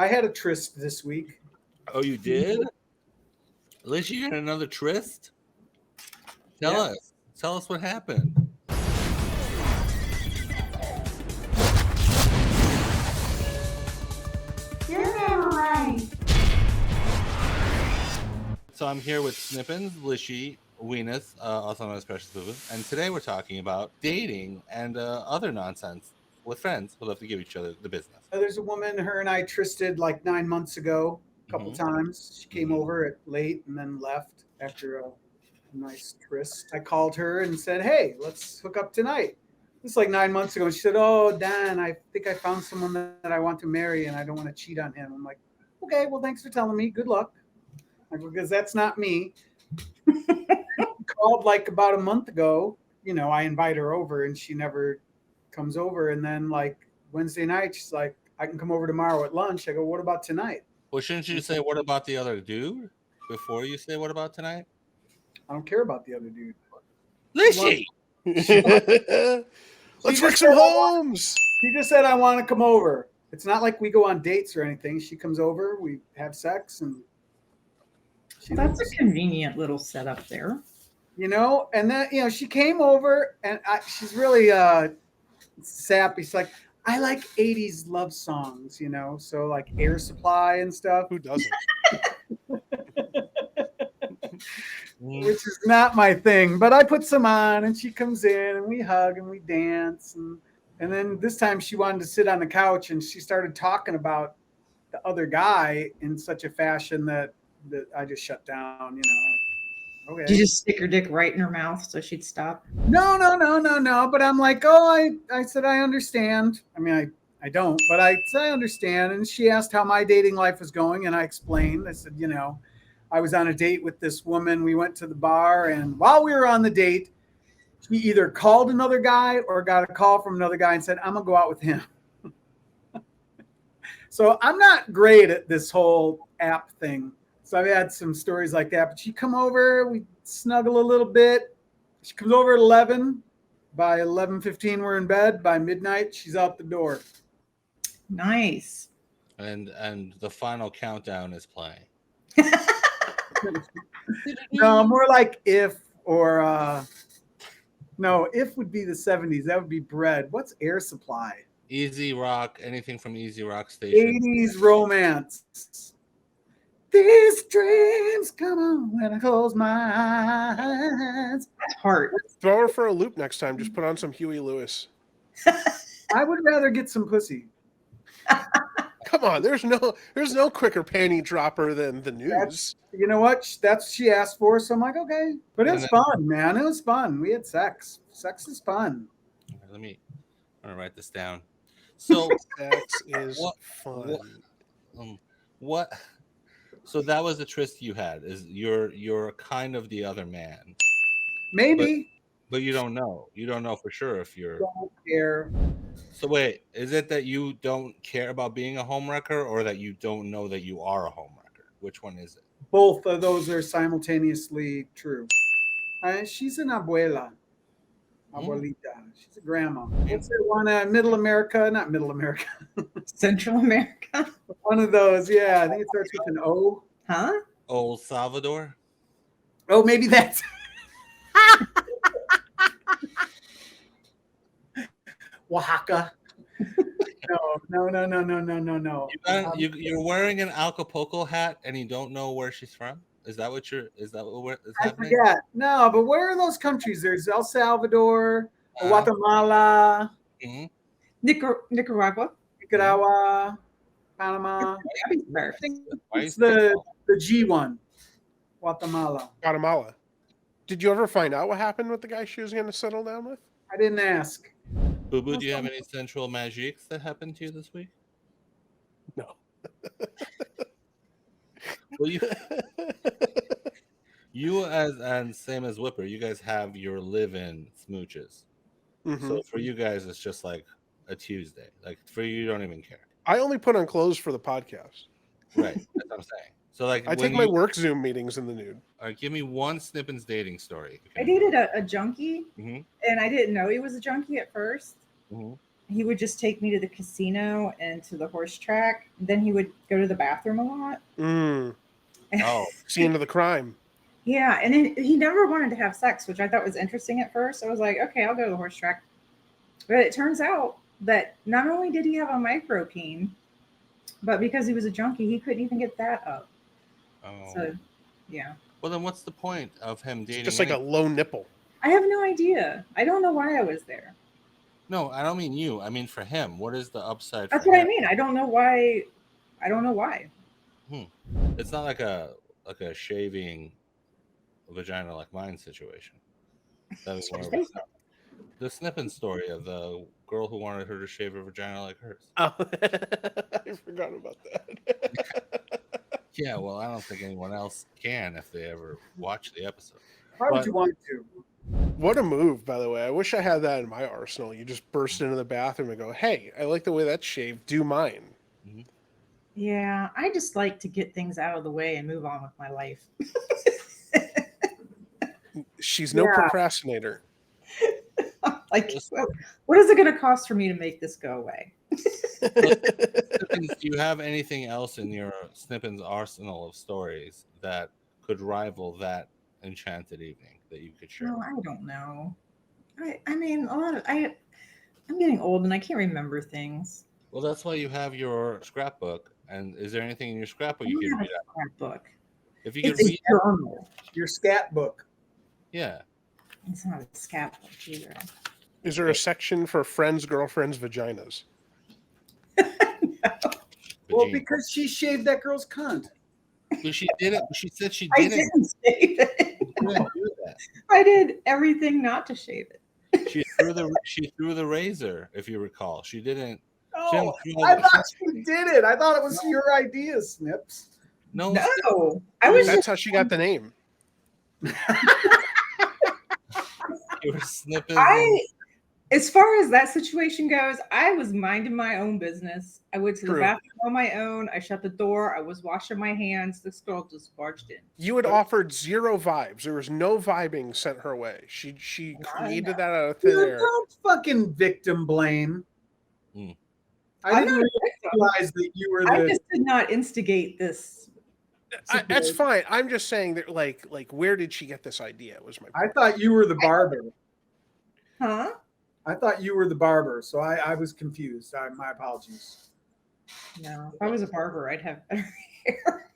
I had a tryst this week. Oh, you did? At least you had another tryst? Tell us. Tell us what happened. So I'm here with Snippins, Lishy, Weenus, also known as Precious Boo, and today we're talking about dating and other nonsense with friends who love to give each other the business. There's a woman, her and I trysted like 9 months ago, a couple times. She came over at late and then left after a nice tryst. I called her and said, hey, let's hook up tonight. This is like 9 months ago. And she said, oh, Dan, I think I found someone that I want to marry and I don't want to cheat on him. I'm like, okay, well, thanks for telling me. Good luck. Because that's not me. Called like about a month ago. You know, I invite her over and she never comes over. And then like Wednesday night, she's like, I can come over tomorrow at lunch. I go, what about tonight? Well, shouldn't you say, what about the other dude before you say, what about tonight? I don't care about the other dude. Lishy! Let's wreck some homes. She just said, I want to come over. It's not like we go on dates or anything. She comes over, we have sex, and that's a convenient little setup there. You know, and then, you know, she came over and she's really sappy. She's like, I like 80s love songs, you know, so like Air Supply and stuff. Who doesn't? Which is not my thing, but I put some on and she comes in and we hug and we dance. And then this time she wanted to sit on the couch and she started talking about the other guy in such a fashion that I just shut down, you know. Okay. Did you just stick your dick right in her mouth so she'd stop? No. But I'm like, oh, I said, I understand. I mean, I don't, but I said, I understand. And she asked how my dating life was going. And I explained, I said, you know, I was on a date with this woman. We went to the bar. And while we were on the date, she either called another guy or got a call from another guy and said, I'm going to go out with him. So I'm not great at this whole app thing. So I've had some stories like that, but she come over, we snuggle a little bit. She comes over at 11. By 11:15, we're in bed. By midnight, she's out the door. Nice. And the final countdown is playing. No, more like If or no, If would be the 70s. That would be Bread. What's Air Supply? Easy Rock, anything from Easy Rock Station. 80s romance. These dreams come on when I close my eyes. That's hard. Throw her for a loop next time. Just put on some Huey Lewis. I would rather get some pussy. Come on, there's no quicker panty dropper than the news. You know what? That's what she asked for, so I'm like, okay. But it was fun, man. It was fun. We had sex. Sex is fun. I'm gonna write this down. So sex is fun. What? So that was the tryst you had. Is you're kind of the other man. Maybe. But you don't know. You don't know for sure if you're. Don't care. So wait, is it that you don't care about being a homewrecker, or that you don't know that you are a homewrecker? Which one is it? Both of those are simultaneously true. She's an abuela. Abuelita. She's a grandma. What's that one? Middle America? Not Middle America. Central America? One of those, yeah. I think it starts with an O. Huh? El Salvador? Oh, maybe that's... Oaxaca. No. You're wearing an Acapulco hat and you don't know where she's from? Is that what is happening? I forget. No, but where are those countries? There's El Salvador, Guatemala, Nicaragua, Panama. I think it's the G one. Guatemala. Did you ever find out what happened with the guy she was going to settle down with? I didn't ask. Boo Boo, do you have any sensual magiques that happened to you this week? No. Well, you and same as Whipper, you guys have your live-in smooches. Mm-hmm. So for you guys, it's just like a Tuesday. Like for you don't even care. I only put on clothes for the podcast. Right, that's what I'm saying. So like, I take my work Zoom meetings in the nude. All right, give me one Snippins dating story. I dated a junkie, mm-hmm. and I didn't know he was a junkie at first. Mm-hmm. he would just take me to the casino and to the horse track. Then he would go to the bathroom a lot. Oh, Scene of the crime. Yeah, and then he never wanted to have sex, which I thought was interesting at first. I was like, okay, I'll go to the horse track. But it turns out that not only did he have a micro peen, but because he was a junkie, he couldn't even get that up. oh. So, yeah. Well, then what's the point of him dating? Just like a low nipple. I have no idea. I don't know why I was there. No, I don't mean you. I mean for him. What is the upside? That's for what him? I mean. I don't know why. I don't know why. It's not like a shaving vagina like mine situation. That was more of the Snippin story of the girl who wanted her to shave her vagina like hers. Oh, I forgot about that. Yeah, well, I don't think anyone else can if they ever watch the episode. Why would But- you want to? What a move, by the way. I wish I had that in my arsenal. You just burst into the bathroom and go, hey, I like the way that's shaved. Do mine. Yeah, I just like to get things out of the way and move on with my life. She's no Yeah. procrastinator. Like, what is it going to cost for me to make this go away? Snippins, do you have anything else in your Snippins arsenal of stories that could rival that enchanted evening that you could share? No, I don't know. I mean, I'm getting old and I can't remember things. Well, that's why you have your scrapbook. And is there anything in your scrapbook I you don't can have read out? a scrapbook. If you could It's a read, journal. Your scat book. yeah. It's not a scrapbook either. Is there a section for friends, girlfriends, vaginas? Well, Vagina. because she shaved that girl's cunt. But she did it. She said she I didn't. didn't shave it. She didn't do that. I did everything not to shave it. She threw the razor, if you recall. She didn't. Oh, She I didn't- thought she did it. I thought it was your idea, Snips. no, No, I was That's just how she got the name. you were snipping. as far as that situation goes, I was minding my own business. I went to the True. bathroom on my own. I shut the door. I was washing my hands. This girl just barged in. You had offered zero vibes. There was no vibing sent her way. She I created know. that out of thin Dude, air. don't fucking victim blame. Hmm. I I'm didn't not a victim. realize that you were I the. just did not instigate this. That's fine. I'm just saying that, like, where did she get this idea? Was my I thought you were the barber. Huh? I thought you were the barber, so I was confused. My apologies. No. If I was a barber, I'd have better hair.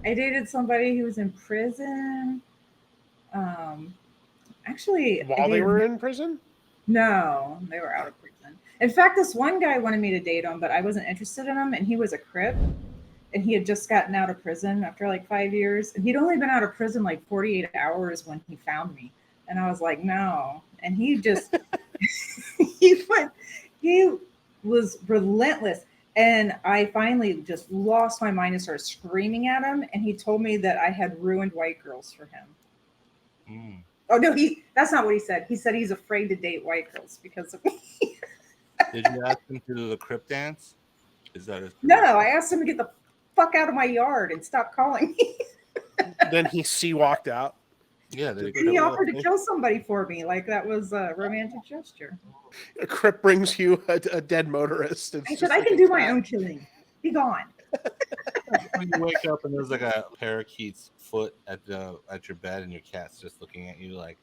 I dated somebody who was in prison. Actually, while they were in prison. No, they were out of prison. In fact, this one guy wanted me to date him, but I wasn't interested in him, and he was a Crip, and he had just gotten out of prison after like 5 years, and he'd only been out of prison like 48 hours when he found me, and I was like, no, and he just he was relentless, and I finally just lost my mind and started screaming at him, and he told me that I had ruined white girls for him. Mm. Oh no, that's not what he said. He said he's afraid to date white girls because of me. Did you ask him to do the Crip dance? Is that his? No, I asked him to get the fuck out of my yard and stop calling me. Then he walked out. Yeah, they He offered to kill somebody for me, like that was a romantic gesture. A Crip brings you a dead motorist. It's I just said, I like can a do my cat. own killing. Be gone. When you wake up and there's like a parakeet's foot at your bed and your cat's just looking at you like,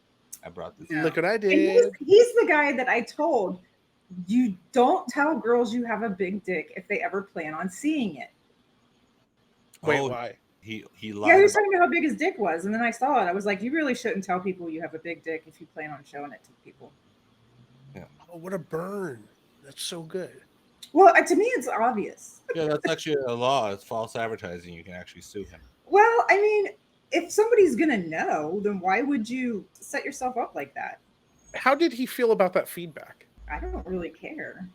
I brought this. Look what I And did. he's the guy that I told, you don't tell girls you have a big dick if they ever plan on seeing it. Wait, Oh, why? He Yeah, he lied. was talking about how big his dick was, and then I saw it. I was like, you really shouldn't tell people you have a big dick if you plan on showing it to people. Oh, what a burn! That's so good. Well, to me, it's obvious. Yeah, that's actually a law. It's false advertising. You can actually sue him. Well, I mean, if somebody's gonna know, then why would you set yourself up like that? How did he feel about that feedback? I don't really care.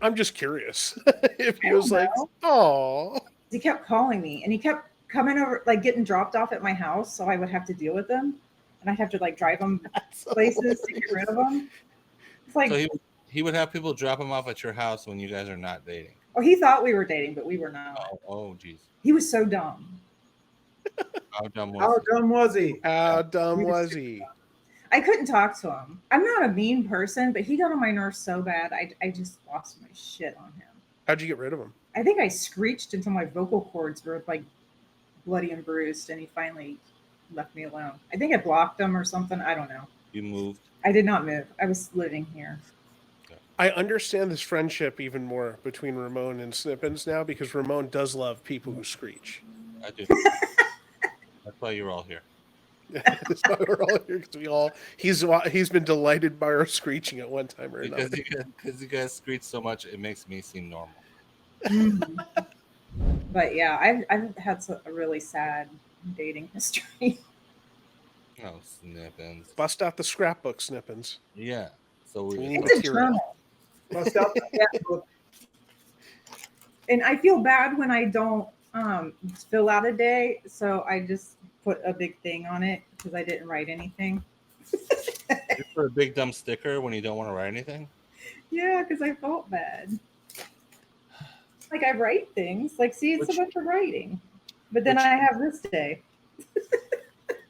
I'm just curious if he I was don't like, know. "Oh, He kept calling me, and he kept coming over, like getting dropped off at my house, so I would have to deal with them, and I'd have to like drive them places to get rid of them. It's like, So he would have people drop him off at your house when you guys are not dating. oh, he thought we were dating, but we were not. Oh, geez. He was so dumb. How dumb was How he? dumb was he? how dumb He was was he?" I couldn't talk to him. I'm not a mean person, but he got on my nerves so bad. I just lost my shit on him. How'd you get rid of him? I think I screeched until my vocal cords were like bloody and bruised, and he finally left me alone. I think I blocked him or something. I don't know. You moved. I did not move. I was living here. I understand this friendship even more between Ramon and Snippins now because Ramon does love people who screech. I do. That's why you're all here. That's why we're all here because he's been delighted by our screeching at one time or another. Because you guys screech so much, it makes me seem normal. But yeah, I've had a really sad dating history. Oh, Snippins. Bust out the scrapbook, Snippins. Yeah. So We we. need It's a material. journal. Bust out that book. And I feel bad when I don't fill out a day, so I just put a big thing on it because I didn't write anything. You put a big dumb sticker when you don't want to write anything? Yeah, because I felt bad. Like I write things, like see, it's a bunch of writing, but then I have this day,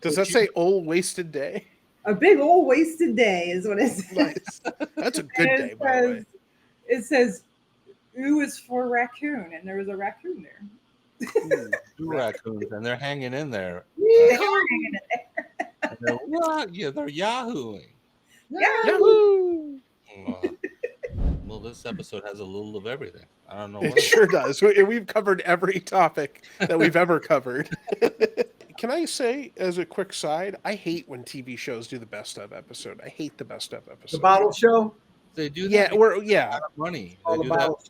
Does that say old wasted day? a big old wasted day is what it says. Nice. That's a good And day, by the way. It says, "U is for raccoon," and there was a raccoon there. Two raccoons, and they're hanging in there. They were hanging in there. And they're, what? Yeah, they're yahooing. Yeah. Yahoo! Well, this episode has a little of everything. I don't know It what. sure does. We've covered every topic that we've ever covered. Can I say, as a quick side, I hate when TV shows do the best of episode. I hate the best of episode. The bottle show. They do that Yeah, because we're they yeah. have money. All They the do that bottle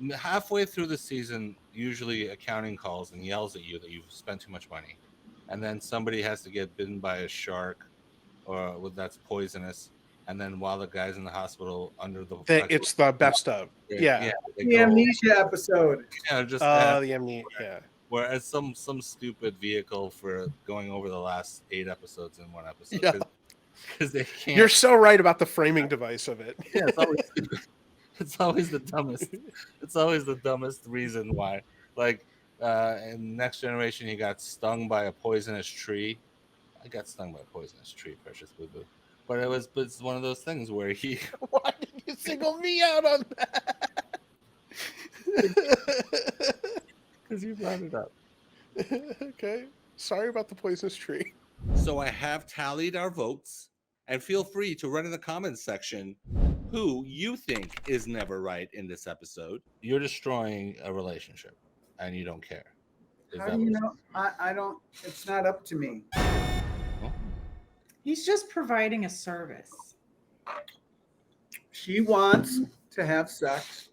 show. halfway through the season. Usually, accounting calls and yells at you that you've spent too much money, and then somebody has to get bitten by a shark, or that's poisonous. And then while the guy's in the hospital under the It's the best of. Yeah. they The go, amnesia episode. just The amnesia. Yeah. whereas some stupid vehicle for going over the last 8 episodes in one episode. Yeah. Because they can't. You're so right about the framing device of it. Yeah, it's always stupid. It's always the dumbest. It's always the dumbest reason why. Like in Next Generation, he got stung by a poisonous tree. I got stung by a poisonous tree, precious boo boo. But it's one of those things where he. Why did you single me out on that? Because you brought it up. Okay. Sorry about the poisonous tree. So I have tallied our votes, and feel free to write in the comments section who you think is never right in this episode. You're destroying a relationship, and you don't care. Is How that do you what- know? I don't. It's not up to me. He's just providing a service. She wants to have sex,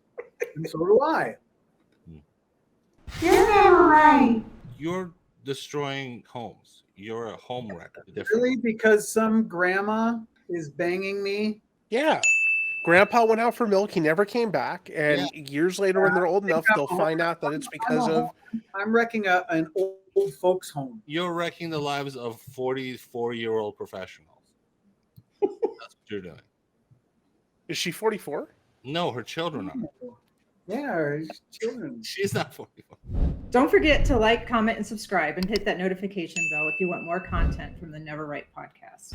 and so do I. You're destroying homes. You're a home wrecker. Really? Because some grandma is banging me? Yeah. Grandpa went out for milk. He never came back. And years later, when they're old enough, they'll find out that it's because of. I'm wrecking an old folks' home. You're wrecking the lives of 44-year-old professionals. That's what you're doing. Is she 44? No, her children are. Yeah, her children. She's not 44. Don't forget to like, comment, and subscribe, and hit that notification bell if you want more content from the Never Right podcast.